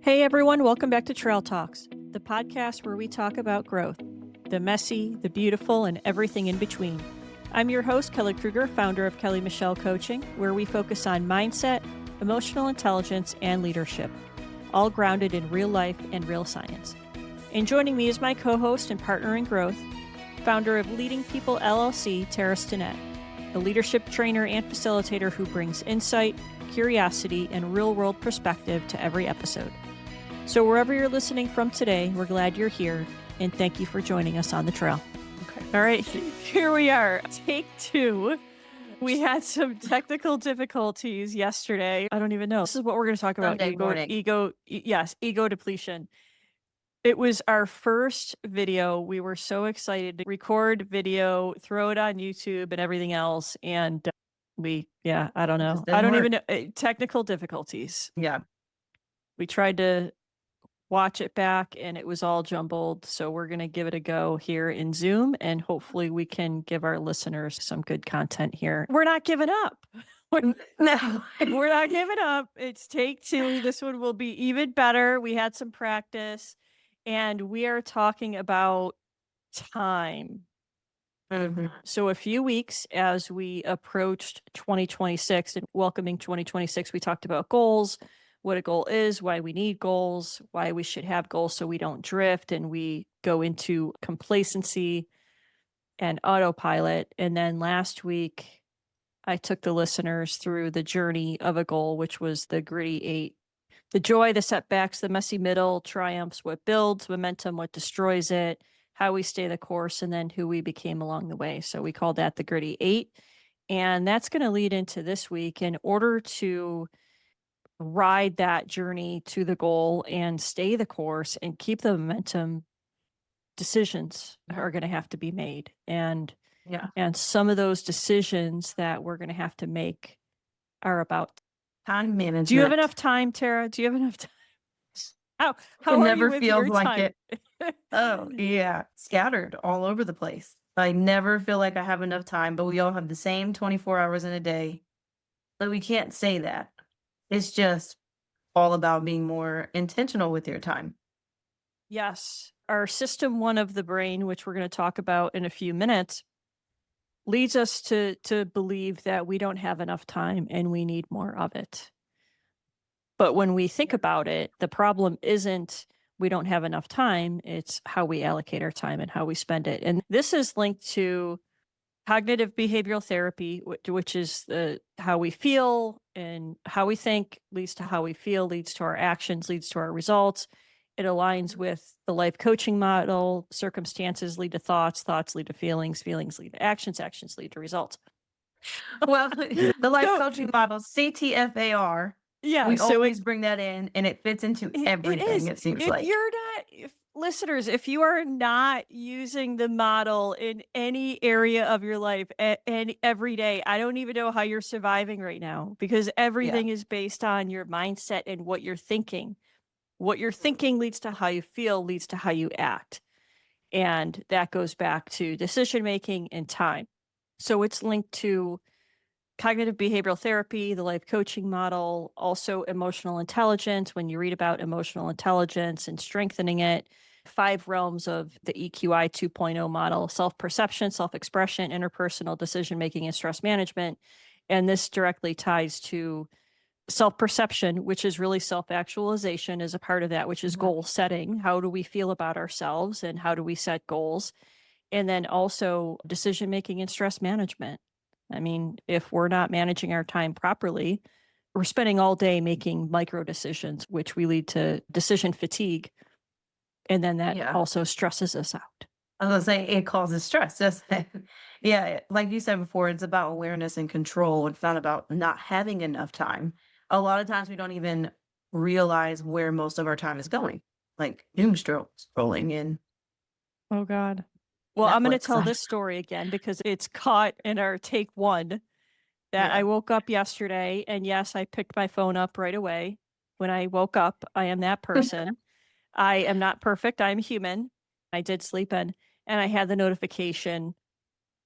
Hey everyone, welcome back to Trail Talks, the podcast where we talk about growth, the messy, the beautiful, and everything in between. I'm your host, Kelly Kruger, founder of Kelly Michelle Coaching, where we focus on mindset, emotional intelligence, and leadership, all grounded in real life and real science. And joining me is my co-host and partner in growth, founder of Leading People LLC, Tara Stinnett, a leadership trainer and facilitator who brings insight, curiosity, and real-world perspective to every episode. So wherever you're listening from today, we're glad you're here, and thank you for joining us on the trail. Okay. All right, here we are. Take two. We had some technical difficulties yesterday. I don't even know. This is what we're going to talk about. Ego depletion. It was our first video. We were so excited to record video, throw it on YouTube and everything else. And I don't know. I don't even know. Technical difficulties. Yeah. We tried to watch it back and it was all jumbled. So we're going to give it a go here in Zoom and hopefully we can give our listeners some good content here. We're not giving up. No, we're not giving up. It's take two. This one will be even better. We had some practice and we are talking about time. Mm-hmm. So a few weeks as we approached 2026 and welcoming 2026, we talked about goals, what a goal is, why we need goals, why we should have goals so we don't drift and we go into complacency and autopilot. And then last week, I took the listeners through the journey of a goal, which was the gritty 8. The joy, the setbacks, the messy middle, triumphs, what builds momentum, what destroys it, how we stay the course, and then who we became along the way. So we call that the gritty 8. And that's going to lead into this week. In order to ride that journey to the goal and stay the course and keep the momentum, decisions are going to have to be made. And some of those decisions that we're going to have to make are about time management. Do you have enough time, Tara? Do you have enough time? How it are never you with feels your like time? it. Oh, yeah. Scattered all over the place. I never feel like I have enough time, but we all have the same 24 hours in a day. But we can't say that. It's just all about being more intentional with your time. Yes. Our system 1 of the brain, which we're going to talk about in a few minutes, leads us to believe that we don't have enough time and we need more of it. But when we think about it, the problem isn't we don't have enough time. It's how we allocate our time and how we spend it. And this is linked to cognitive behavioral therapy, which is how we feel and how we think leads to how we feel, leads to our actions, leads to our results. It aligns with the life coaching model. Circumstances lead to thoughts, thoughts lead to feelings, feelings lead to actions, actions lead to results. Well, the life coaching model, CTFAR. Yeah, we always bring that in, and it fits into everything. It seems like listeners, if you are not using the model in any area of your life and every day, I don't even know how you're surviving right now because everything is based on your mindset and what you're thinking. What you're thinking leads to how you feel, leads to how you act. And that goes back to decision making and time. So it's linked to cognitive behavioral therapy, the life coaching model, also emotional intelligence. When you read about emotional intelligence and strengthening it, 5 realms of the EQI 2.0 model: self-perception, self-expression, interpersonal decision-making, and stress management. And this directly ties to self-perception, which is really self-actualization is a part of that, which is goal setting. How do we feel about ourselves and how do we set goals? And then also decision-making and stress management. I mean, if we're not managing our time properly, we're spending all day making micro decisions, which we lead to decision fatigue. And then that also stresses us out. I was going to say, it causes stress, doesn't it? Yeah, like you said before, it's about awareness and control. It's not about not having enough time. A lot of times we don't even realize where most of our time is going, like doom scrolling in. Oh, God. Well, Netflix. I'm going to tell this story again because it's caught in our take 1 that I woke up yesterday and yes, I picked my phone up right away. When I woke up, I am that person. I am not perfect. I'm human. I did sleep in and I had the notification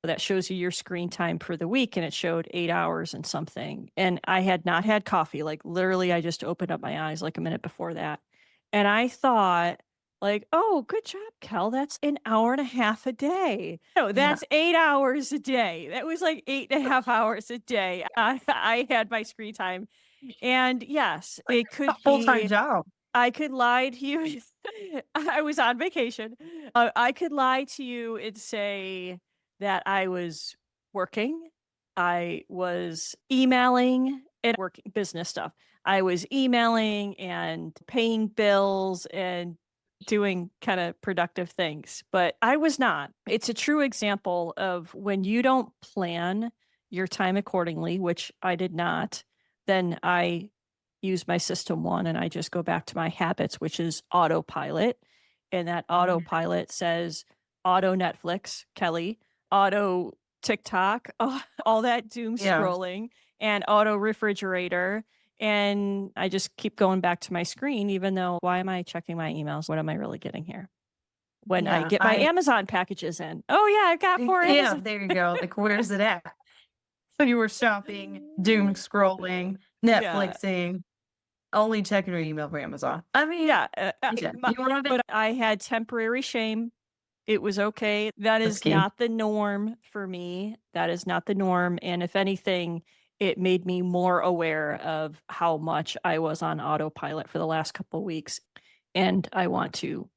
that shows you your screen time for the week and it showed 8 hours and something. And I had not had coffee. Like literally, I just opened up my eyes like a minute before that. And I thought, like, "Oh, good job, Kel. That's an hour and a half a day." No, Yeah. that's 8 hours a day. That was like 8.5 hours a day. I had my screen time. And yes, it A could full-time be job. I could lie to you. I was on vacation. I could lie to you and say that I was working. I was emailing and working business stuff. I was emailing and paying bills and doing kind of productive things, but I was not. It's a true example of when you don't plan your time accordingly, which I did not, then I use my system one and I just go back to my habits, which is autopilot. And that Mhm. autopilot says auto Netflix, Kelly, auto TikTok, all that doom Yeah. scrolling, and auto refrigerator. And I just keep going back to my screen, even though why am I checking my emails? What am I really getting here? When I Yeah. get my Amazon packages in. Oh, yeah, I've got four Yeah, Amazon. there you go. Like, where's it at? So you were shopping, doom scrolling, Yeah. Netflixing, only checking your email for Amazon. I mean, Yeah. yeah, you wanna But I had temporary shame. It was okay. That that's is key. not the norm for me. That is not the norm. And if anything, it made me more aware of how much I was on autopilot for the last couple of weeks. And I want to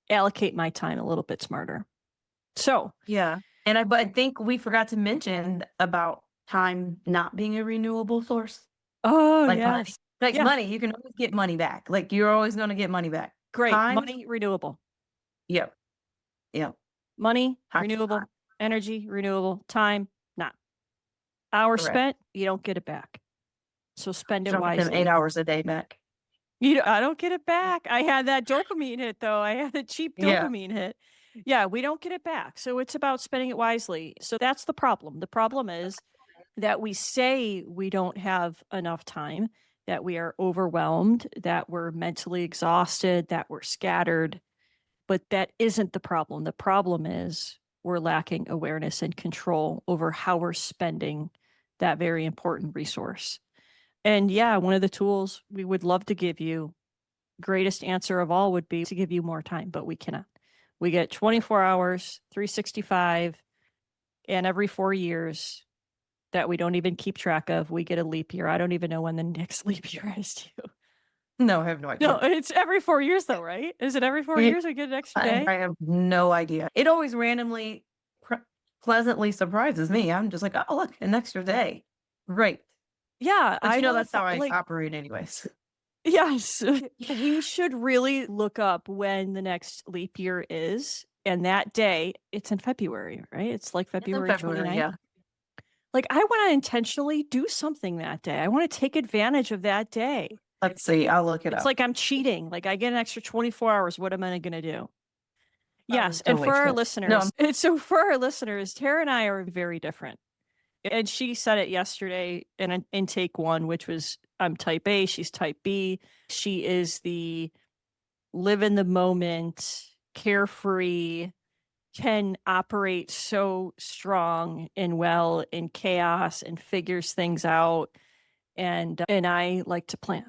allocate my time a little bit smarter. So, Yeah, and but I think we forgot to mention about time not being a renewable source, oh, like money. yes. Like Yeah. money, you can always get money back. Like, you're always gonna get money back. Great. Time? Money, renewable. Yep, yep. Money, Time is not. renewable. Energy, renewable. Time, not. Hours Correct. spent, you don't get it back. So spend You it don't get them 8 wisely. hours a day back. I don't get it back. I had that dopamine hit though. I had a cheap Yeah. dopamine hit. Yeah, we don't get it back. So it's about spending it wisely. So that's the problem. The problem is that we say we don't have enough time, that we are overwhelmed, that we're mentally exhausted, that we're scattered, but that isn't the problem. The problem is we're lacking awareness and control over how we're spending that very important resource. And yeah, one of the tools we would love to give you, greatest answer of all would be to give you more time, but we cannot. We get 24 hours, 365, and every 4 years that we don't even keep track of, we get a leap year. I don't even know when the next leap year is due. No, I have no No, idea. it's every 4 years though, right? Is it every four We years we get an extra day? I have no idea. It always randomly pleasantly surprises me. I'm just like, "Oh, look, an extra day. Great." Yeah, But I you know will that's how I like operate anyways. yes. We should really look up when the next leap year is. And that day, it's in February, right? It's like It's in February February, 29th. yeah. Like, I wanna intentionally do something that day. I wanna take advantage of that day. Let's see, I'll look it It's up. like I'm cheating, like, I get an extra 24 hours, what am I gonna do? Probably Yes, still and for our wasted. No, listeners and so for our listeners, Tara and I are very different. And she said it yesterday in an intake 1, which was, I'm type A, she's type B. She is the live in the moment, carefree, can operate so strong and well in chaos and figures things out. And I like to plan.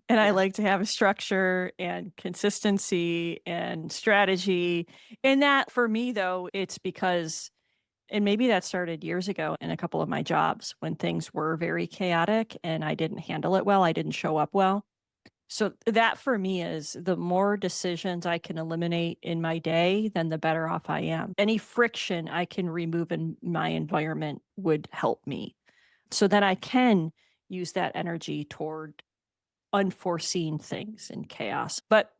And I yeah. like to have a structure and consistency and strategy. And that for me though, it's because and maybe that started years ago in a couple of my jobs when things were very chaotic and I didn't handle it well, I didn't show up well. So that for me is the more decisions I can eliminate in my day, then the better off I am. Any friction I can remove in my environment would help me. So that I can use that energy toward unforeseen things and chaos. But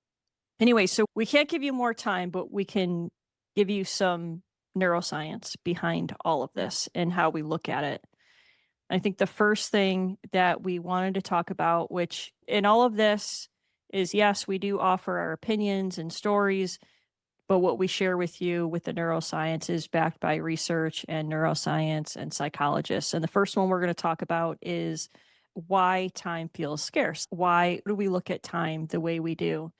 anyway, so we can't give you more time, but we can give you some neuroscience behind all of Yeah. this and how we look at it. I think the first thing that we wanted to talk about, which in all of this is yes, we do offer our opinions and stories, but what we share with you with the neuroscience is backed by research and neuroscience and psychologists. And the first one we're going to talk about is why time feels scarce. Why do we look at time the way we do?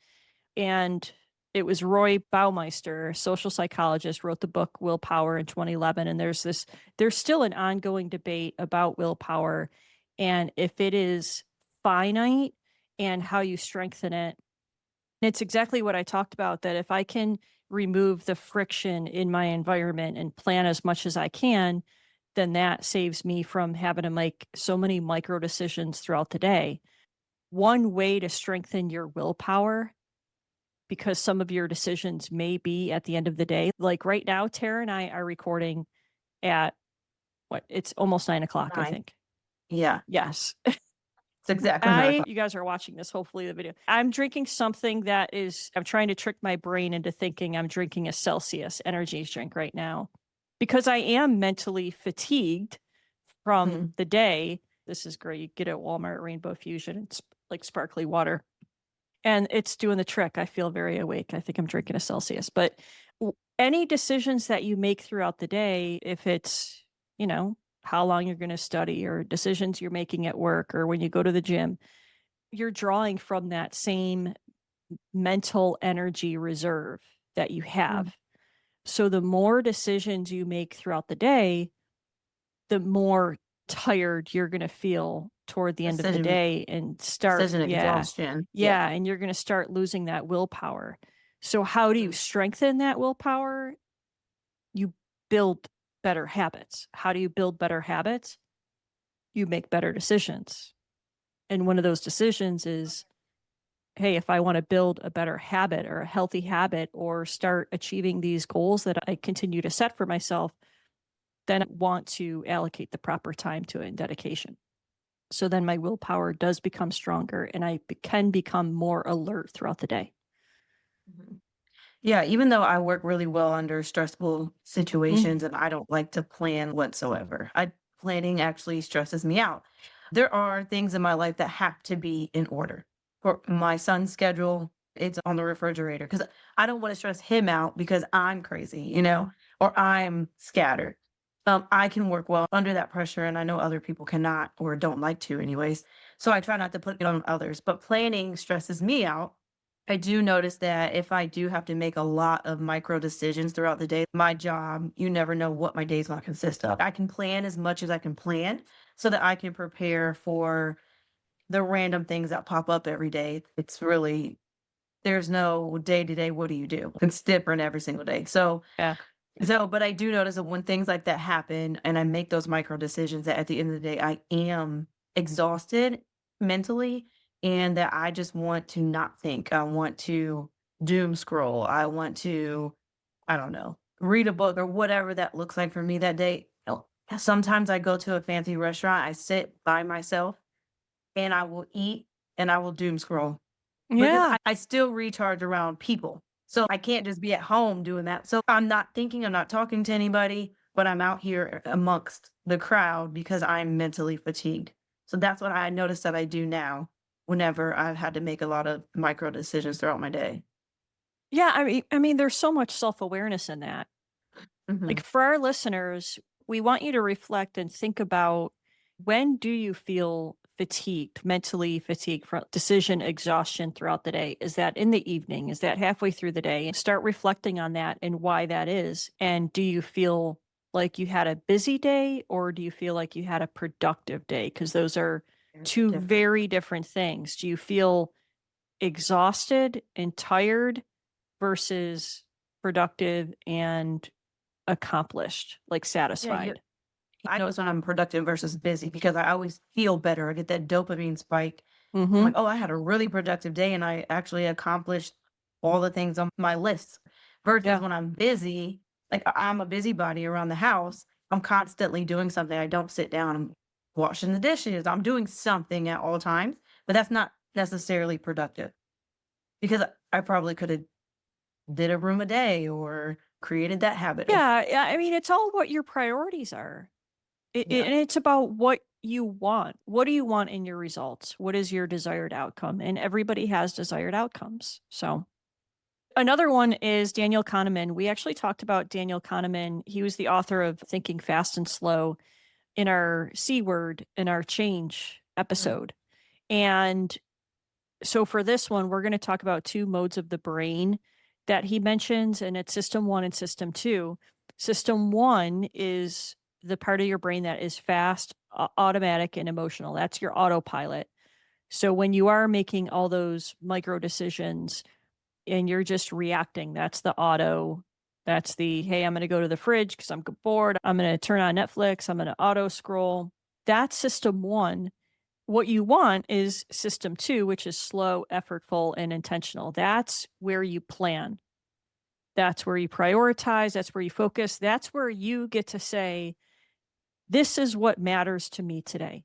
And it was Roy Baumeister, a social psychologist, wrote the book Willpower in 2011. And there's still an ongoing debate about willpower and if it is finite and how you strengthen it. It's exactly what I talked about, that if I can remove the friction in my environment and plan as much as I can, then that saves me from having to make so many micro decisions throughout the day. One way to strengthen your willpower, because some of your decisions may be at the end of the day. Like right now, Tara and I are recording at what? It's almost 9 o'clock, I 9. think. Yeah, Yes. it's exactly 9 o'clock. You guys are watching this, hopefully the video. I'm drinking something that is, I'm trying to trick my brain into thinking I'm drinking a Celsius energy drink right now because I am mentally fatigued from Mhm. the day. This is great. You get it at Walmart, Rainbow Fusion. It's like sparkly water. And it's doing the trick. I feel very awake. I think I'm drinking a Celsius. But any decisions that you make throughout the day, if it's, you know, how long you're going to study or decisions you're making at work or when you go to the gym, you're drawing from that same mental energy reserve that you Mm. have. So the more decisions you make throughout the day, the more tired you're gonna feel toward the end of the Decision day and start, decision yeah. exhaustion. Yeah. Yeah, and you're gonna start losing that willpower. So how do you Mm. strengthen that willpower? You build better habits. How do you build better habits? You make better decisions. And one of those decisions is, hey, if I wanna build a better habit or a healthy habit or start achieving these goals that I continue to set for myself, then I want to allocate the proper time to it and dedication. So then my willpower does become stronger and can become more alert throughout the day. Mhm. Yeah, even though I work really well under stressful Mm. situations and I don't like to plan whatsoever. Planning actually stresses me out. There are things in my life that have to be in order. For my son's schedule, it's on the refrigerator because I don't want to stress him out because I'm crazy, or I'm scattered. I can work well under that pressure, and I know other people cannot or don't like to, anyways. So I try not to put it on others. But planning stresses me out. I do notice that if I do have to make a lot of micro decisions throughout the day, my job, you never know what my day's gonna consist of. I can plan as much as I can plan so that I can prepare for the random things that pop up every day. It's really there's no day to day, what do you do? It's different every single day. Yeah. But I do notice that when things like that happen and I make those micro decisions that at the end of the day, I am exhausted mentally and that I just want to not think. I want to doom scroll. I want to, I don't know, read a book or whatever that looks like for me that day. Sometimes I go to a fancy restaurant, I sit by myself and I will eat and I will doom scroll because Yeah. I still recharge around people. So I can't just be at home doing that. So I'm not thinking, I'm not talking to anybody, but I'm out here amongst the crowd because I'm mentally fatigued. So that's what I notice that I do now whenever I've had to make a lot of micro decisions throughout my day. Yeah. I mean, there's so much self awareness in that. Like Mhm. for our listeners, we want you to reflect and think about, when do you feel fatigued, mentally fatigued from decision exhaustion throughout the day? Is that in the evening? Is that halfway through the day? And start reflecting on that and why that is. And do you feel like you had a busy day or do you feel like you had a productive day? Because those are Very two different. very different things. Do you feel exhausted and tired versus productive and accomplished, like Yeah, satisfied? I notice when I'm productive versus busy because I always feel better. I get that dopamine spike. I'm like, Mhm. oh, I had a really productive day and I actually accomplished all the things on my list. Versus Yeah. when I'm busy, like I'm a busybody around the house. I'm constantly doing something. I don't sit down. I'm washing the dishes. I'm doing something at all times, but that's not necessarily productive because I probably could have did a room a day or created that habit. Yeah, yeah, I mean, it's all what your priorities are. Yeah. And it's about what you want. What do you want in your results? What is your desired outcome? And everybody has desired outcomes. So, another one is Daniel Kahneman. We actually talked about Daniel Kahneman. He was the author of Thinking Fast and Slow in our C word, in our change Mhm. episode. And so for this one, we're going to talk about two modes of the brain that he mentions, and it's system one and system two. System one is the part of your brain that is fast, automatic, and emotional. That's your autopilot. So when you are making all those micro decisions, and you're just reacting. That's the auto. That's the, hey, I'm going to go to the fridge because I'm bored. I'm going to turn on Netflix. I'm going to auto scroll. That's system one. What you want is system two, which is slow, effortful, and intentional. That's where you plan. That's where you prioritize. That's where you focus. That's where you get to say, this is what matters to me today.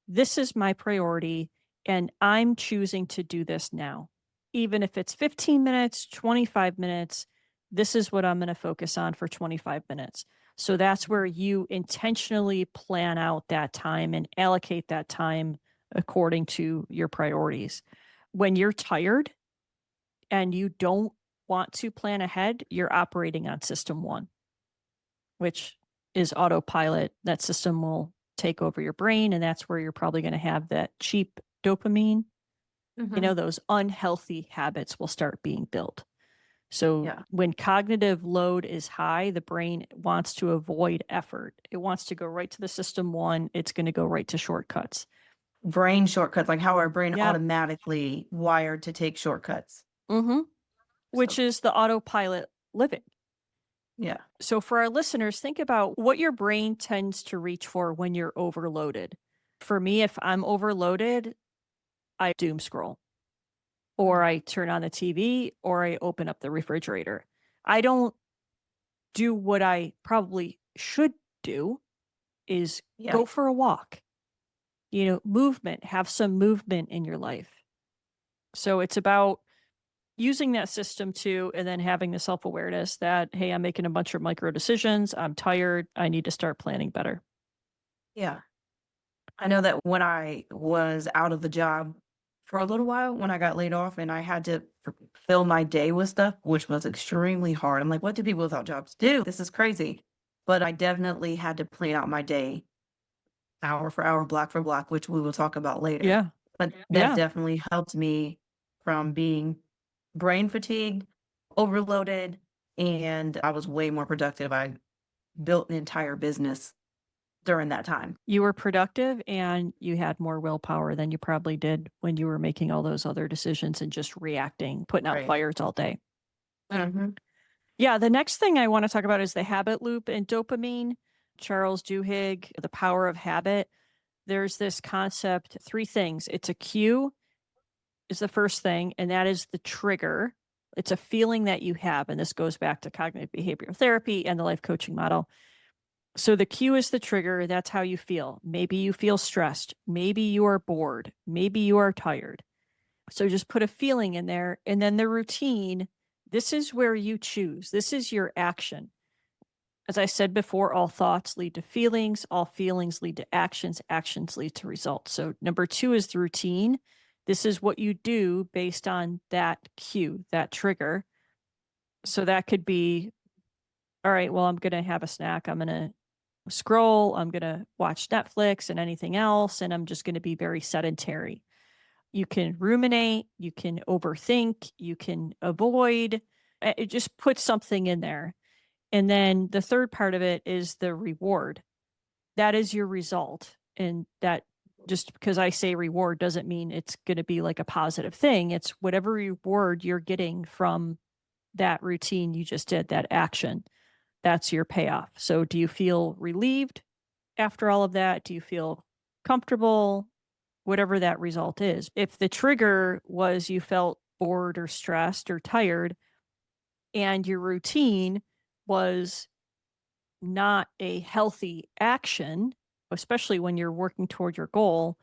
This is my priority, and I'm choosing to do this now. Even if it's 15 minutes, 25 minutes, this is what I'm going to focus on for 25 minutes. So that's where you intentionally plan out that time and allocate that time according to your priorities. When you're tired and you don't want to plan ahead, you're operating on system one, which is autopilot. That system will take over your brain, and that's where you're probably going to have that cheap dopamine. Mhm. Those unhealthy habits will start being built. So Yeah. when cognitive load is high, the brain wants to avoid effort. It wants to go right to the system one. It's going to go right to shortcuts. Brain shortcuts, like how our brain Yeah. automatically wired to take shortcuts. Mm-hmm. Which So, is the autopilot living. yeah. So for our listeners, think about what your brain tends to reach for when you're overloaded. For me, if I'm overloaded, I doom scroll, or Mhm. I turn on the TV, or I open up the refrigerator. I don't do what I probably should do is Yeah. go for a walk. Movement, have some movement in your life. So it's about using that system too, and then having the self awareness that, hey, I'm making a bunch of micro decisions. I'm tired. I need to start planning better. Yeah. I know that when I was out of the job for a little while, when I got laid off and I had to fill my day with stuff, which was extremely hard. I'm like, what do people without jobs do? This is crazy. But I definitely had to plan out my day hour for hour, block for block, which we will talk about later. Yeah. But that Yeah. definitely helped me from being brain fatigued, overloaded, and I was way more productive. I built an entire business during that time. You were productive and you had more willpower than you probably did when you were making all those other decisions and just reacting, putting out Right. fires all day. Mhm. Yeah, the next thing I want to talk about is the habit loop and dopamine. Charles Duhigg, The Power of Habit. There's this concept, three things. It's a cue is the first thing, and that is the trigger. It's a feeling that you have, and this goes back to cognitive behavioral therapy and the life coaching model. So the cue is the trigger. That's how you feel. Maybe you feel stressed. Maybe you are bored. Maybe you are tired. So just put a feeling in there. And then the routine, this is where you choose. This is your action. As I said before, all thoughts lead to feelings. All feelings lead to actions. Actions lead to results. So number two is the routine. This is what you do based on that cue, that trigger. So that could be, all right, well, I'm going to have a snack. I'm going to scroll. I'm going to watch Netflix and anything else. And I'm just going to be very sedentary. You can ruminate, you can overthink, you can avoid. It just puts something in there. And then the third part of it is the reward. That is your result. And that just because I say reward doesn't mean it's going to be like a positive thing. It's whatever reward you're getting from that routine you just did, that action. That's your payoff. So do you feel relieved after all of that? Do you feel comfortable? Whatever that result is. If the trigger was you felt bored or stressed or tired, and your routine was not a healthy action, especially when you're working toward your goal,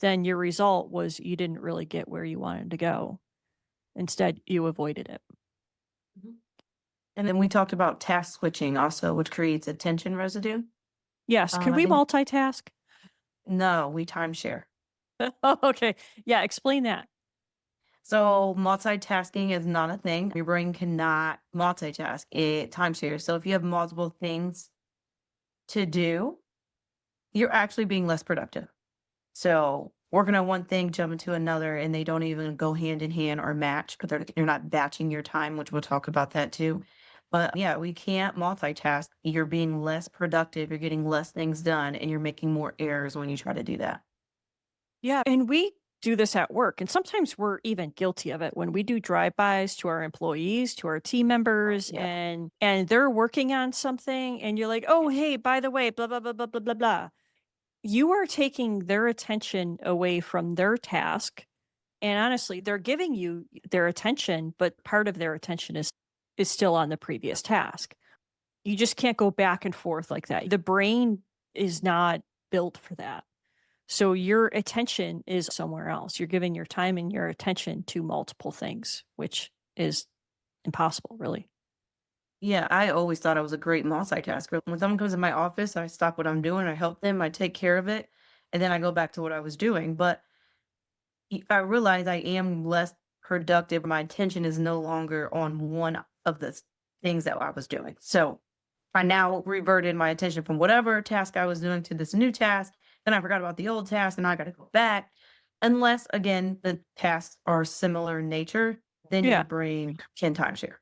then your result was you didn't really get where you wanted to go. Instead, you avoided it. Mhm. And then we talked about task switching also, which creates attention residue. Yes. Can I we think multitask? no, we timeshare. Oh, okay. Yeah. Explain that. So multitasking is not a thing. Your brain cannot multitask. It timeshares. So if you have multiple things to do, you're actually being less productive. So working on one thing, jumping to another, and they don't even go hand in hand or match because you're not batching your time, which we'll talk about that too. But yeah, we can't multitask. You're being less productive. You're getting less things done, and you're making more errors when you try to do that. Yeah. And we do this at work. And sometimes we're even guilty of it when we do drive-bys to our employees, to our team members, Yeah. and they're working on something and you're like, "Oh, hey, by the way, blah blah blah blah blah blah blah." You are taking their attention away from their task. And honestly, they're giving you their attention, but part of their attention is still on the previous task. You just can't go back and forth like that. The brain is not built for that. So your attention is somewhere else. You're giving your time and your attention to multiple things, which is impossible, really. Yeah, I always thought I was a great multitasker. When someone comes in my office, I stop what I'm doing, I help them, I take care of it, and then I go back to what I was doing. But I realize I am less productive. My attention is no longer on one of the things that I was doing. So I now reverted my attention from whatever task I was doing to this new task. Then I forgot about the old task and I got to go back. Unless, again, the tasks are similar in nature, then your Yeah. brain can timeshare.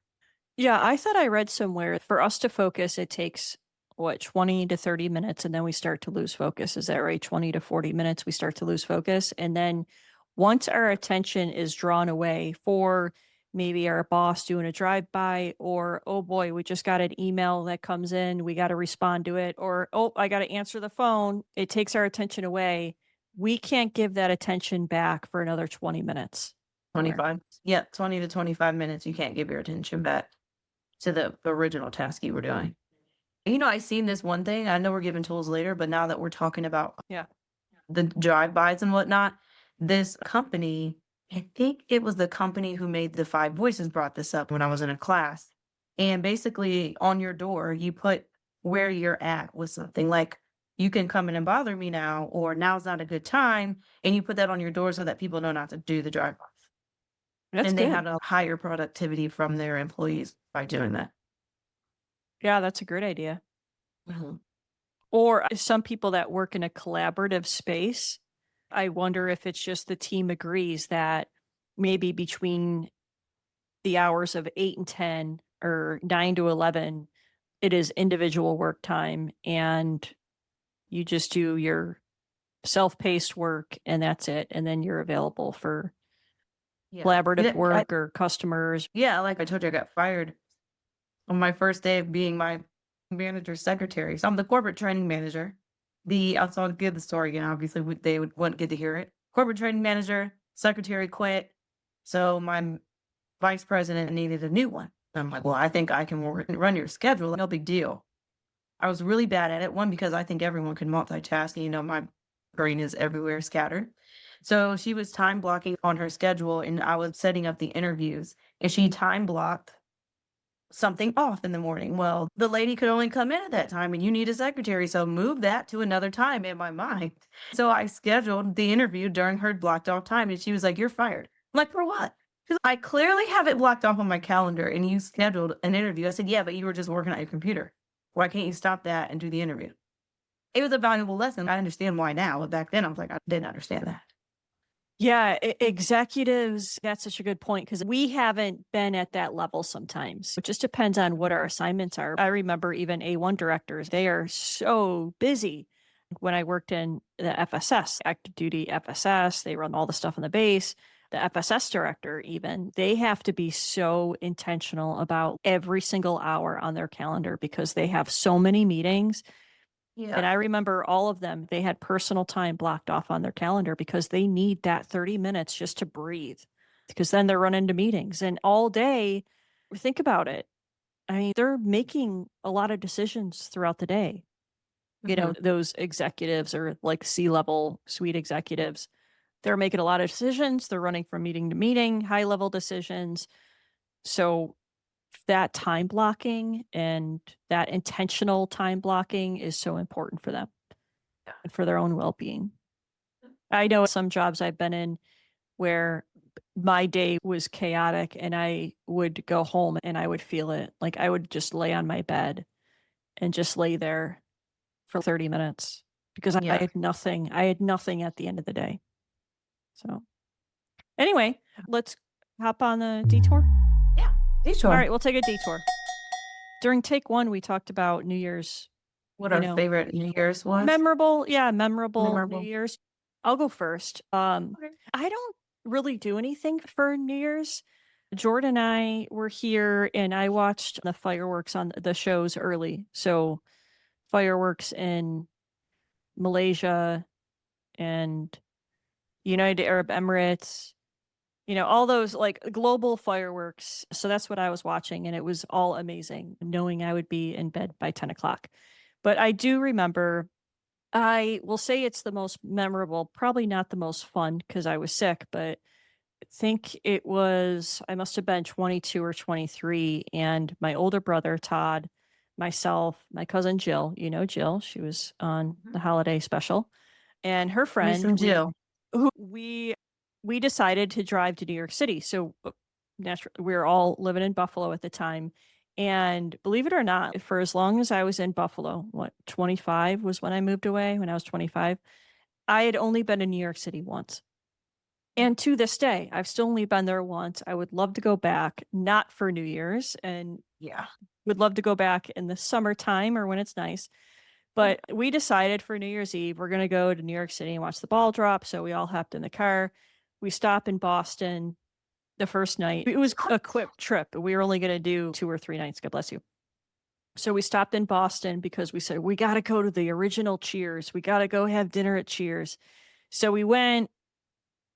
Yeah, I thought I read somewhere for us to focus, it takes what, 20 to 30 minutes, and then we start to lose focus. Is that right? 20 to 40 minutes, we start to lose focus. And then once our attention is drawn away for maybe our boss doing a drive by, or oh boy, we just got an email that comes in, we got to respond to it, or oh, I got to answer the phone, it takes our attention away. We can't give that attention back for another 20 minutes. Somewhere. 25. Yeah, 20 to 25 minutes. You can't give your attention back to the original task you were doing. I seen this one thing. I know we're giving tools later, but now that we're talking about Yeah. the drive-bys and whatnot, this company, I think it was the company who made the 5 voices brought this up when I was in a class. And basically on your door, you put where you're at with something like you can come in and bother me now, or now's not a good time. And you put that on your door so that people know not to do the drive-bys. That's And they good. had a higher productivity from their employees by doing that. Yeah, that's a great idea. Mhm. Or some people that work in a collaborative space, I wonder if it's just the team agrees that maybe between the hours of 8 and 10 or 9 to 11, it is individual work time and you just do your self-paced work and that's it. And then you're available for Yeah. collaborative Yeah, work or customers. yeah, like I told you, I got fired on my first day of being my manager's secretary. So I'm the corporate training manager. So I'll give the story again. Obviously, they would wouldn't get to hear it. Corporate training manager, secretary quit. So my vice president needed a new one. I'm like, well, I think I can run your schedule. No big deal. I was really bad at it. One, because I think everyone can multitask. My brain is everywhere scattered. So she was time blocking on her schedule, and I was setting up the interviews, and she time blocked something off in the morning. Well, the lady could only come in at that time and you need a secretary. So move that to another time in my mind. So I scheduled the interview during her blocked off time and she was like, "You're fired." I'm like, "For what?" Because I clearly have it blocked off on my calendar and you scheduled an interview. I said, "Yeah, but you were just working at your computer. Why can't you stop that and do the interview?" It was a valuable lesson. I understand why now, but back then I was like, I didn't understand that. Yeah, executives, that's such a good point because we haven't been at that level sometimes. It just depends on what our assignments are. I remember even A1 directors, they are so busy. When I worked in the FSS, active duty FSS, they run all the stuff on the base. The FSS director, even, they have to be so intentional about every single hour on their calendar because they have so many meetings and Yeah. I remember all of them, they had personal time blocked off on their calendar because they need that 30 minutes just to breathe. Because then they're running to meetings and all day, think about it. I mean, they're making a lot of decisions throughout the day. Hmm. Those executives or like C-level suite executives, they're making a lot of decisions. They're running from meeting to meeting, high level decisions. So that time blocking and that intentional time blocking is so important for them and for their own well-being. I know some jobs I've been in where my day was chaotic and I would go home and I would feel it. Like I would just lay on my bed and just lay there for 30 minutes because I Yeah. had nothing. I had nothing at the end of the day. So anyway, let's hop on the detour. Yeah. All Sure. right, we'll take a detour. During take one, we talked about New Year's, What you our know, favorite New Year's was? memorable, yeah, memorable New Memorable. Year's. I'll go first. Okay. I don't really do anything for New Year's. Jordan and I were here and I watched the fireworks on the shows early. So fireworks in Malaysia and United Arab Emirates, all those like global fireworks. So that's what I was watching and it was all amazing, knowing I would be in bed by 10 o'clock. But I do remember, I will say it's the most memorable, probably not the most fun because I was sick, but I think I must have been 22 or 23. And my older brother, Todd, myself, my cousin Jill, Jill, she was on Mhm. the holiday special, and her Me friend, some Jill. who we decided to drive to New York City. So naturally, we were all living in Buffalo at the time. And believe it or not, for as long as I was in Buffalo, 25 was when I moved away when I was 25, I had only been in New York City once. And to this day, I've still only been there once. I would love to go back, not for New Year's, and Yeah. would love to go back in the summertime or when it's nice. But we decided for New Year's Eve, we're going to go to New York City and watch the ball drop. So we all hopped in the car. We stopped in Boston the first night. It was a quick trip. We were only going to do 2 or 3 nights. God bless you. So we stopped in Boston because we said, we got to go to the original Cheers. We got to go have dinner at Cheers. So we went.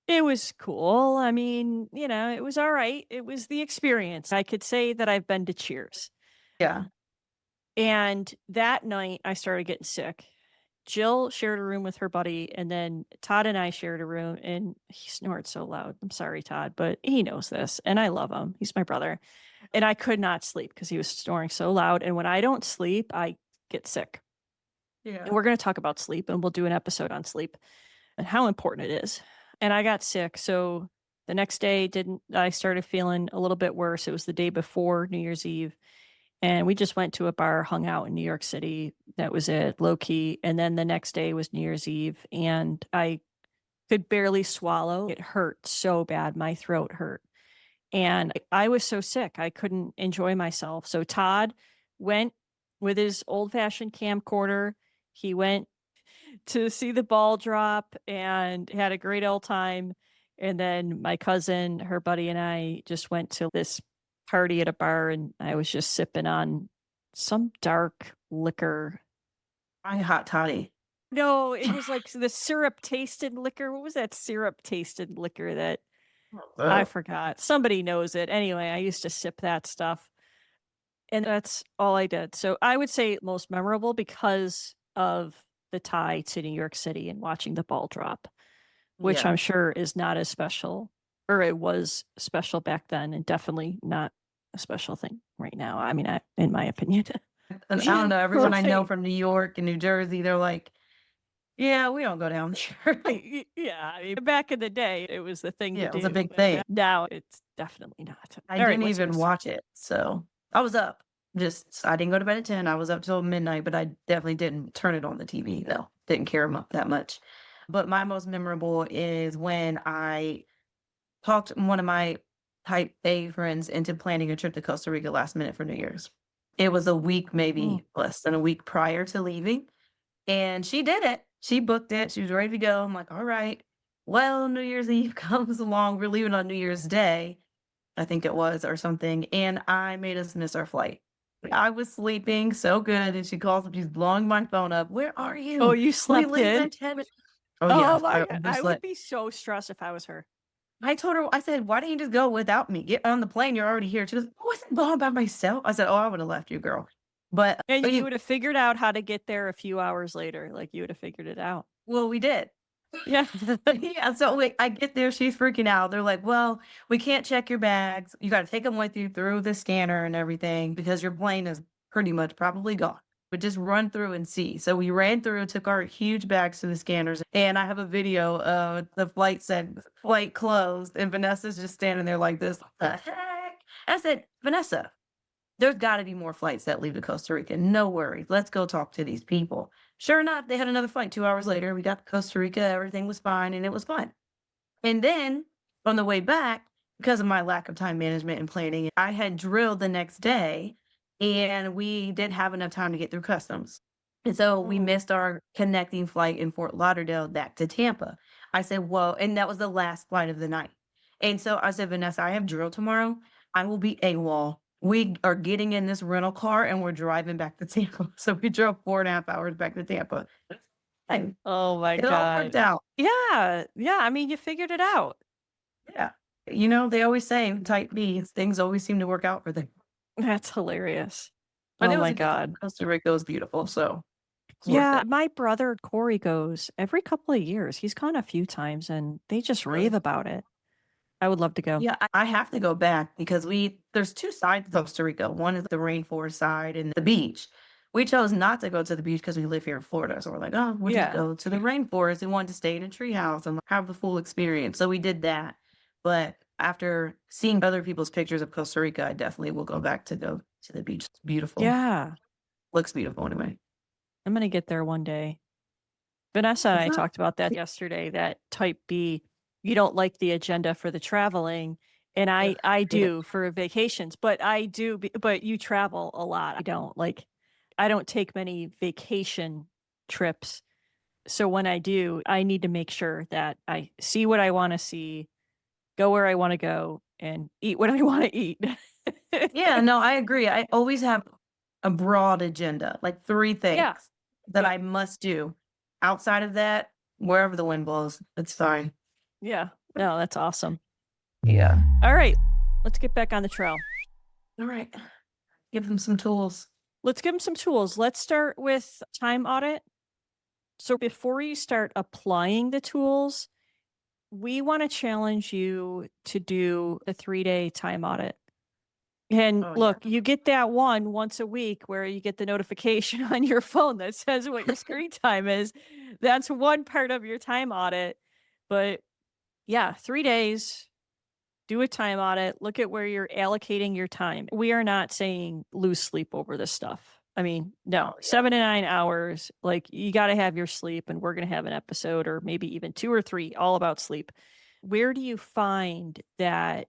It was cool. I mean, it was all right. It was the experience. I could say that I've been to Cheers. Yeah. And that night, I started getting sick. Jill shared a room with her buddy, and then Todd and I shared a room, and he snored so loud. I'm sorry, Todd, but he knows this, and I love him. He's my brother. And I could not sleep because he was snoring so loud. And when I don't sleep, I get sick. And Yeah. we're going to talk about sleep, and we'll do an episode on sleep and how important it is. And I got sick. So the next day didn't I started feeling a little bit worse. It was the day before New Year's Eve. And we just went to a bar, hung out in New York City. That was it, low key. And then the next day was New Year's Eve. And I could barely swallow. It hurt so bad. My throat hurt. And I was so sick. I couldn't enjoy myself. So Todd went with his old fashioned camcorder. He went to see the ball drop and had a great old time. And then my cousin, her buddy, and I just went to this party at a bar, and I was just sipping on some dark liquor. I hot toddy. No, it was like the syrup tasted liquor. What was that syrup tasted liquor that I Oh, forgot? Somebody knows it. Anyway, I used to sip that stuff. And that's all I did. So I would say most memorable because of the tie to New York City and watching the ball drop, which yeah. I'm sure is not as special, or it was special back then and definitely not a special thing right now. I mean, in my opinion. And I don't know, everyone I know Right. from New York and New Jersey, they're like, "Yeah, we don't go down there." Yeah. I mean, back in the day, it was the thing to Yeah, it was a do. big But thing. now it's definitely not. I All right. didn't What's even yours? watch it, so I was up. Just I didn't go to bed at 10, I was up till midnight, but I definitely didn't turn it on the TV, though. Didn't care that much. But my most memorable is when I talked one of my type A friends into planning a trip to Costa Rica last minute for New Year's. It was a week, Mm. maybe less than a week prior to leaving, and she did it. She booked it, she was ready to go. I'm like, "Alright." Well, New Year's Eve comes along, we're leaving on New Year's Day, I think it was, or something, and I made us miss our flight. I was sleeping so good, and she calls up, she's blowing my phone up, "Where are Oh, you? you We slept leave in? in 10 minutes." Oh, Oh yeah, my I God. I would overslept. be so stressed if I was her. I told her, I said, "Why didn't you just go without me? Get on the plane, you're already here." She goes, "I wasn't going by myself." I said, "Oh, I would have left you, girl." But, And you you would have figured out how to get there a few hours later, like, you would have figured it out. well, we did. Yeah. Yeah, so, like, I get there, she's freaking out. They're like, "Well, we can't check your bags. You gotta take them with you through the scanner and everything because your plane is pretty much probably gone. But just run through and see." So we ran through, took our huge bags to the scanners, and I have a video of the flight said, "Flight closed," and Vanessa's just standing there like this, "What the heck?" I said, "Vanessa, there's gotta be more flights that leave to Costa Rica. No worries. Let's go talk to these people." Sure enough, they had another flight 2 hours later. We got to Costa Rica, everything was fine, and it was fun. And then on the way back, because of my lack of time management and planning, I had drilled the next day and we didn't have enough time to get through customs. And so we Mm. missed our connecting flight in Fort Lauderdale back to Tampa. I said, "Whoa," and that was the last flight of the night. And so I said, "Vanessa, I have drill tomorrow. I will be AWOL. We are getting in this rental car and we're driving back to Tampa." So we drove 4.5 hours back to Tampa. And Oh my it all worked god. out. Yeah, yeah, I mean, you figured it out. Yeah. They always say type B, things always seem to work out for them. That's hilarious. But Oh it was my a good time. god. Costa Rica was beautiful, so it's worth Yeah, it. my brother Corey goes every couple of years. He's gone a few times and they just rave Really? about it. I would love to go. Yeah, I have to go back because there's 2 sides of Costa Rica. One is the rainforest side and the beach. We chose not to go to the beach because we live here in Florida, so we're like, "Oh, we'll just Yeah. go to the rainforest." We wanted to stay in a treehouse and have the full experience, so we did that. But after seeing other people's pictures of Costa Rica, I definitely will go to the beach. It's beautiful. Yeah. Looks beautiful anyway. I'm gonna get there one day. Vanessa and It's I not talked about that yesterday, that type B, you don't like the agenda for the traveling, and ugh, I hate it. do for vacations, but I do but you travel a lot. I don't. Like, I don't take many vacation trips. So when I do, I need to make sure that I see what I wanna see, go where I wanna go, and eat what I wanna eat. Yeah, no, I agree. I always have a broad agenda, like 3 Yeah. things that Yep. I must do. Outside of that, wherever the wind blows, it's fine. Yeah. No, that's awesome. Yeah. Alright, let's get back on the trail. All right. Give them some tools. Let's give them some tools. Let's start with time audit. So before you start applying the tools, we want to challenge you to do a 3-day time audit. And Oh, yeah. look, you get that one once a week where you get the notification on your phone that says what your screen time is. That's one part of your time audit. But yeah, 3 days, do a time audit, look at where you're allocating your time. We are not saying lose sleep over this stuff. I mean, no, Oh, yeah. 7 to 9 hours, like you got to have your sleep, and we're going to have an episode or maybe even two or three all about sleep. Where do you find that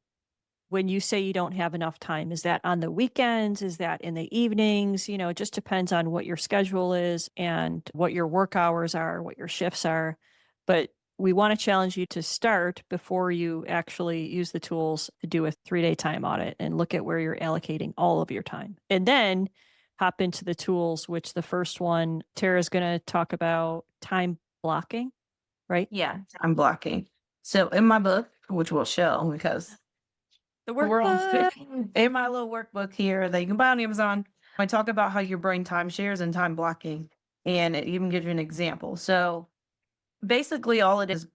when you say you don't have enough time? Is that on the weekends? Is that in the evenings? It just depends on what your schedule is and what your work hours are, what your shifts are. But we want to challenge you to start before you actually use the tools to do a 3-day time audit and look at where you're allocating all of your time. And then hop into the tools, which the first one, Tara's going to talk about time blocking, right? Yeah, I'm blocking. So in my book, which we'll show because The we're on workbook. in my little workbook here that you can buy on Amazon, I talk about how your brain time shares and time blocking, and it even gives you an example. So basically all it is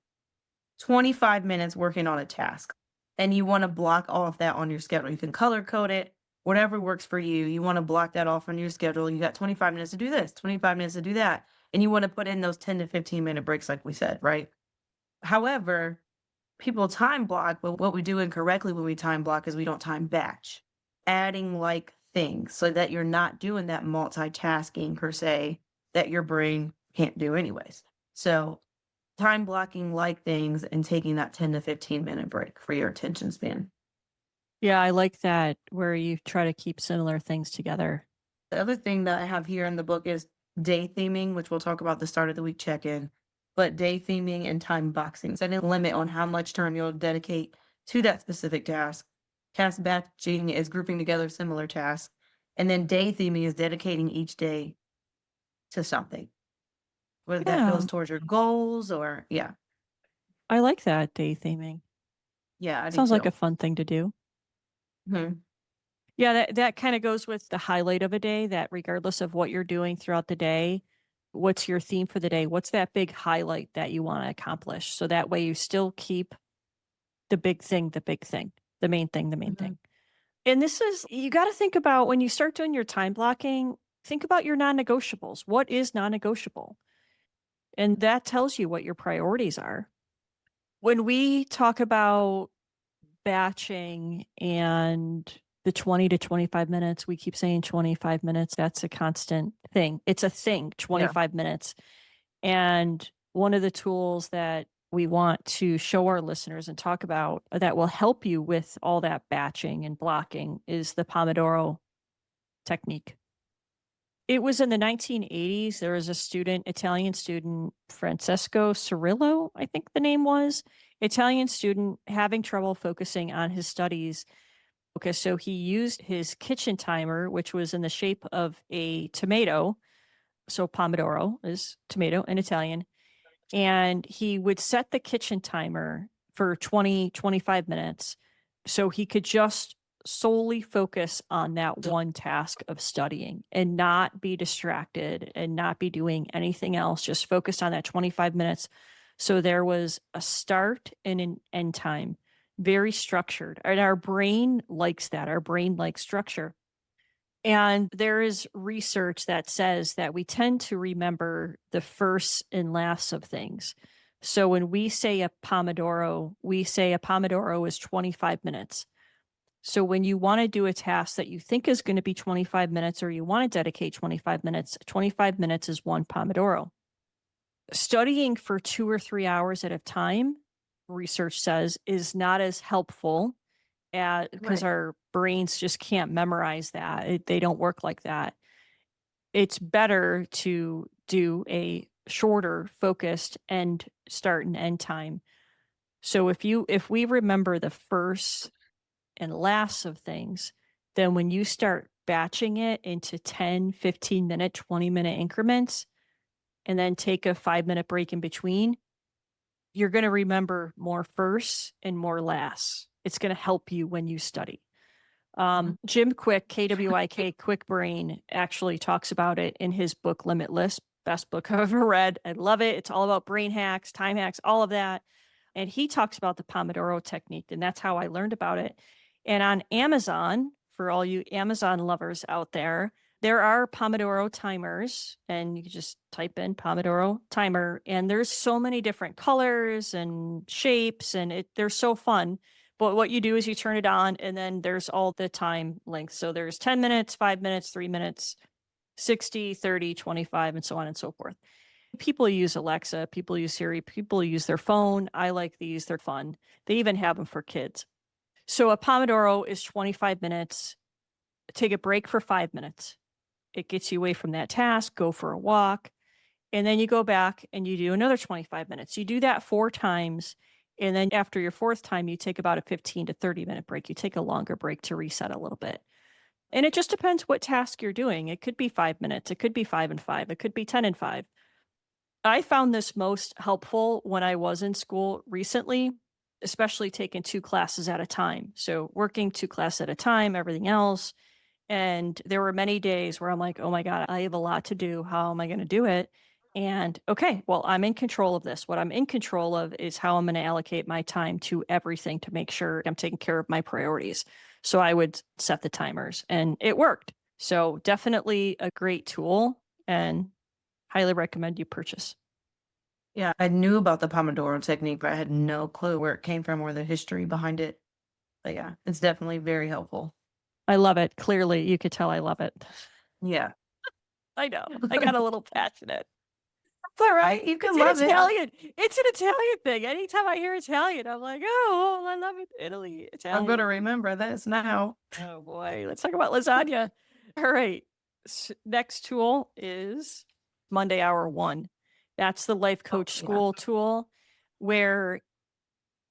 25 minutes working on a task, and you wanna block off that on your schedule. You can color code it, whatever works for you. You wanna block that off on your schedule. You got 25 minutes to do this, 25 minutes to do that, and you wanna put in those 10 to 15-minute breaks like we said, right? However, people time block, but what we do incorrectly when we time block is we don't time batch, adding like things so that you're not doing that multitasking per se that your brain can't do anyways. So time blocking like things and taking that 10 to 15-minute break for your attention span. Yeah, I like that where you try to keep similar things together. The other thing that I have here in the book is day theming, which we'll talk about the start of the week check-in, but day theming and time boxing. Setting a limit on how much time you'll dedicate to that specific task. Task batching is grouping together similar tasks. And then day theming is dedicating each day to something, whether that Yeah, goes towards your goals or yeah. I like that day theming. Yeah, I do Sounds like a too. fun thing to do. Mhm. Yeah, that kind of goes with the highlight of a day, that regardless of what you're doing throughout the day, what's your theme for the day? What's that big highlight that you want to accomplish? So that way you still keep the big thing, the main thing, the main Mhm. thing. And this is, you got to think about when you start doing your time blocking, think about your non negotiables. What is non negotiable? And that tells you what your priorities are. When we talk about batching and the 20 to 25 minutes, we keep saying 25 minutes. That's a constant thing. It's a thing, Yeah. 25 minutes. And one of the tools that we want to show our listeners and talk about that will help you with all that batching and blocking is the Pomodoro technique. It was in the 1980s. There was a student, Italian student, Francesco Cirillo, I think the name was. Italian student having trouble focusing on his studies. Okay, so he used his kitchen timer, which was in the shape of a tomato. So pomodoro is tomato in Italian. And he would set the kitchen timer for 20, 25 minutes so he could just solely focus on that one task of studying and not be distracted and not be doing anything else, just focus on that 25 minutes. So there was a start and an end time, very structured. And our brain likes that. Our brain likes structure. And there is research that says that we tend to remember the first and last of things. So when we say a Pomodoro, we say a Pomodoro is 25 minutes. So when you want to do a task that you think is going to be 25 minutes or you want to dedicate 25 minutes is one Pomodoro. Studying for 2 or 3 hours at a time, research says, is not as helpful because Right. our brains just can't memorize that. They don't work like that. It's better to do a shorter, focused end start and end time. So if we remember the first and last of things, then when you start batching it into 10, 15-minute, 20-minute increments, and then take a 5-minute break in between, you're going to remember more first and more last. It's going to help you when you study. Mhm. Jim Quick, KWIK, Quick Brain, actually talks about it in his book Limitless. Best book I've ever read. I love it. It's all about brain hacks, time hacks, all of that. And he talks about the Pomodoro technique, and that's how I learned about it. And on Amazon, for all you Amazon lovers out there, there are Pomodoro timers, and you can just type in Pomodoro timer, and there's so many different colors and shapes, and they're so fun. But what you do is you turn it on, and then there's all the time lengths. So there's 10 minutes, 5 minutes, 3 minutes, 60, 30, 25, and so on and so forth. People use Alexa, people use Siri, people use their phone. I like these, they're fun. They even have them for kids. So a Pomodoro is 25 minutes. Take a break for 5 minutes. It gets you away from that task, go for a walk, and then you go back and you do another 25 minutes. You do that 4 times. And then after your fourth time, you take about a 15 to 30-minute break. You take a longer break to reset a little bit. And it just depends what task you're doing. It could be 5 minutes, it could be 5 and 5, it could be 10 and 5. I found this most helpful when I was in school recently, especially taking 2 classes at a time. So working 2 classes at a time, everything else. And there were many days where I'm like, oh my God, I have a lot to do. How am I going to do it? And okay, well, I'm in control of this. What I'm in control of is how I'm going to allocate my time to everything to make sure I'm taking care of my priorities. So I would set the timers and it worked. So definitely a great tool and highly recommend you purchase. Yeah, I knew about the Pomodoro technique, but I had no clue where it came from or the history behind it. But yeah, it's definitely very helpful. I love it. Clearly, you could tell I love it. Yeah. I know. I got a little passionate. It's all right. You It's can an love it. Italian. It's an Italian thing. Anytime I hear Italian, I'm like, oh, I love it. Italy, I'm gonna Italian. remember this now. Oh boy, let's talk about lasagna. All right. Next tool is Monday Hour One. That's the life Oh, coach yeah. school tool where,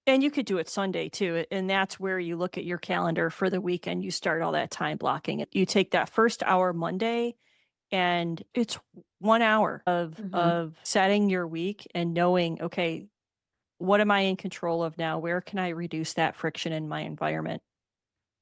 and you could do it Sunday too. And that's where you look at your calendar for the weekend. You start all that time blocking. You take that first hour Monday and it's 1 hour Mhm. of setting your week and knowing, okay, what am I in control of now? Where can I reduce that friction in my environment?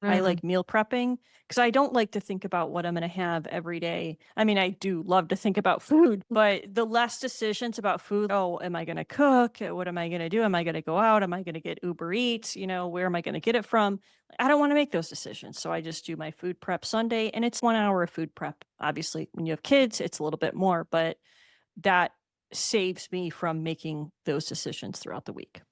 I Mhm. like meal prepping because I don't like to think about what I'm going to have every day. I mean, I do love to think about food, but the less decisions about food, oh, am I going to cook? What am I going to do? Am I going to go out? Am I going to get Uber Eats? Where am I going to get it from? I don't want to make those decisions. So I just do my food prep Sunday and it's 1 hour of food prep. Obviously, when you have kids, it's a little bit more, but that saves me from making those decisions throughout the week.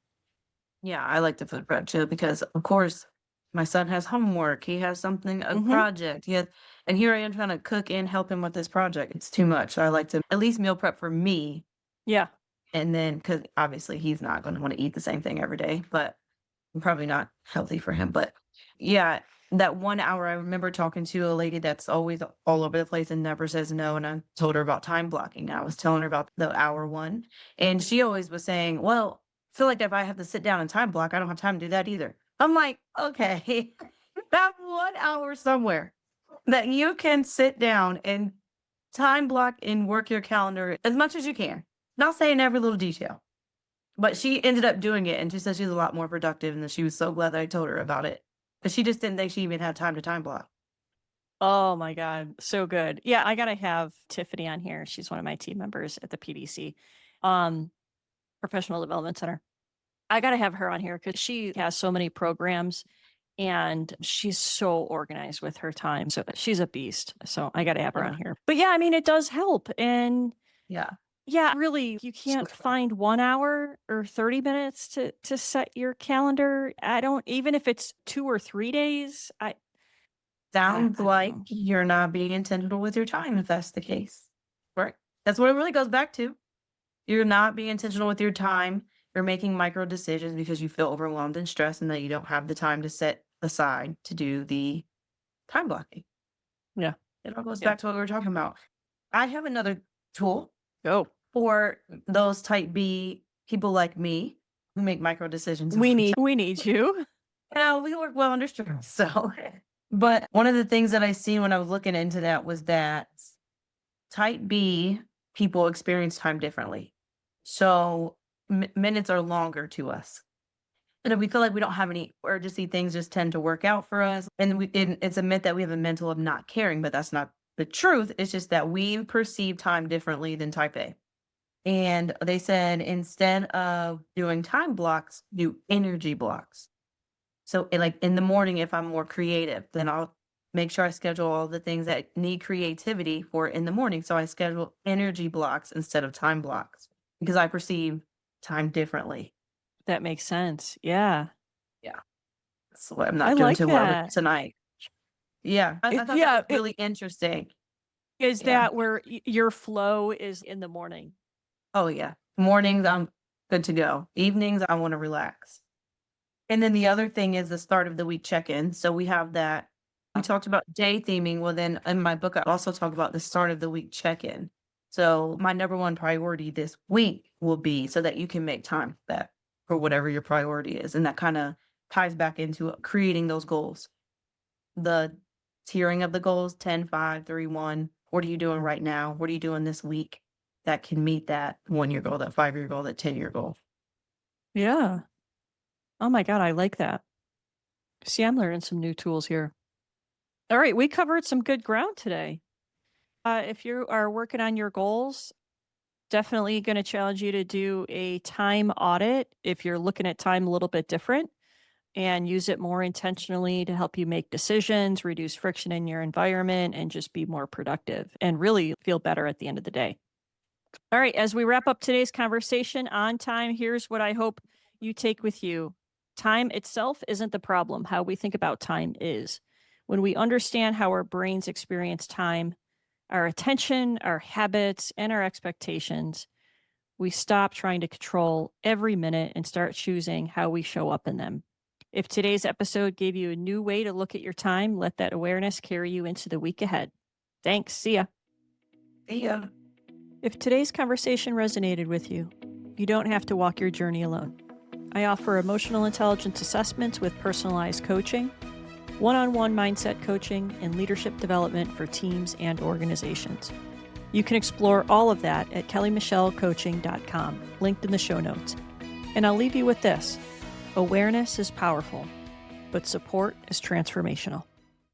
Yeah, I like the food prep too because, of course, my son has homework. He has something, a Hmm. project. And here I am trying to cook and help him with this project. It's too much. So I like to at least meal prep for me. Yeah. And then, because obviously he's not going to want to eat the same thing every day, but probably not healthy for him. But Yeah, that 1 hour, I remember talking to a lady that's always all over the place and never says no, and I told her about time blocking. I was telling her about the hour one, and she always was saying, "Well, I feel like if I have to sit down and time block, I don't have time to do that either." I'm like, "Okay, have 1 hour somewhere that you can sit down and time block and work your calendar as much as you can." Not saying every little detail, but she ended up doing it, and she said she's a lot more productive and that she was so glad that I told her about it. But she just didn't think she even had time to time block. Oh my god, so good. Yeah, I gotta have Tiffany on here. She's one of my team members at the PDC, um, Professional Development Center. I gotta have her on here because she has so many programs and she's so organized with her time. So she's a beast. So I gotta have her on Yeah, here. But yeah, I mean, it does help. And yeah, yeah, really, you so can't true. find 1 hour or 30 minutes to set your calendar. I don't, even if it's 2 or 3 days, Sounds I don't like know. you're not being intentional with your time if that's the case, right? That's what it really goes back to. You're not being intentional with your time. You're making micro decisions because you feel overwhelmed and stressed and that you don't have the time to set aside to do the time blocking. Yeah. It all goes Yeah. back to what we were talking about. I have another tool Go. for those type B people like me who make micro decisions all the time. We need you. Yeah, we work well under stress. So, but one of the things that I seen when I was looking into that was that type B people experience time differently. So minutes are longer to us. And if we feel like we don't have any urgency, things just tend to work out for us. And it's a myth that we have a mental of not caring, but that's not the truth. It's just that we perceive time differently than type A. And they said instead of doing time blocks, do energy blocks. So, like in the morning, if I'm more creative, then I'll make sure I schedule all the things that need creativity for in the morning. So I schedule energy blocks instead of time blocks because I perceive time differently. That makes sense. Yeah. Yeah. That's what I'm I not doing like too well with that. tonight. Yeah. I thought that Yeah. was really interesting. Is Yeah. that where your flow is in the morning? Oh, yeah. Mornings, I'm good to go. Evenings, I want to relax. And then the other thing is the start of the week check-in. So we have that. We talked about day theming. Well, then in my book, I also talk about the start of the week check-in. So my number one priority this week will be so that you can make time for that for whatever your priority is. And that kind of ties back into creating those goals. The tiering of the goals, 10, 5, 3, 1. What are you doing right now? What are you doing this week that can meet that 1 year goal, that 5 year goal, that 10-year goal? Yeah. Oh my god, I like that. See, I'm learning some new tools here. All right, we covered some good ground today. If you are working on your goals, definitely going to challenge you to do a time audit if you're looking at time a little bit different and use it more intentionally to help you make decisions, reduce friction in your environment, and just be more productive and really feel better at the end of the day. All right, as we wrap up today's conversation on time, here's what I hope you take with you. Time itself isn't the problem. How we think about time is. When we understand how our brains experience time, our attention, our habits, and our expectations, we stop trying to control every minute and start choosing how we show up in them. If today's episode gave you a new way to look at your time, let that awareness carry you into the week ahead. Thanks. See ya. Yeah. If today's conversation resonated with you, you don't have to walk your journey alone. I offer emotional intelligence assessments with personalized coaching, one-on-one mindset coaching, and leadership development for teams and organizations. You can explore all of that at kellymichellecoaching.com, linked in the show notes. And I'll leave you with this. Awareness is powerful, but support is transformational.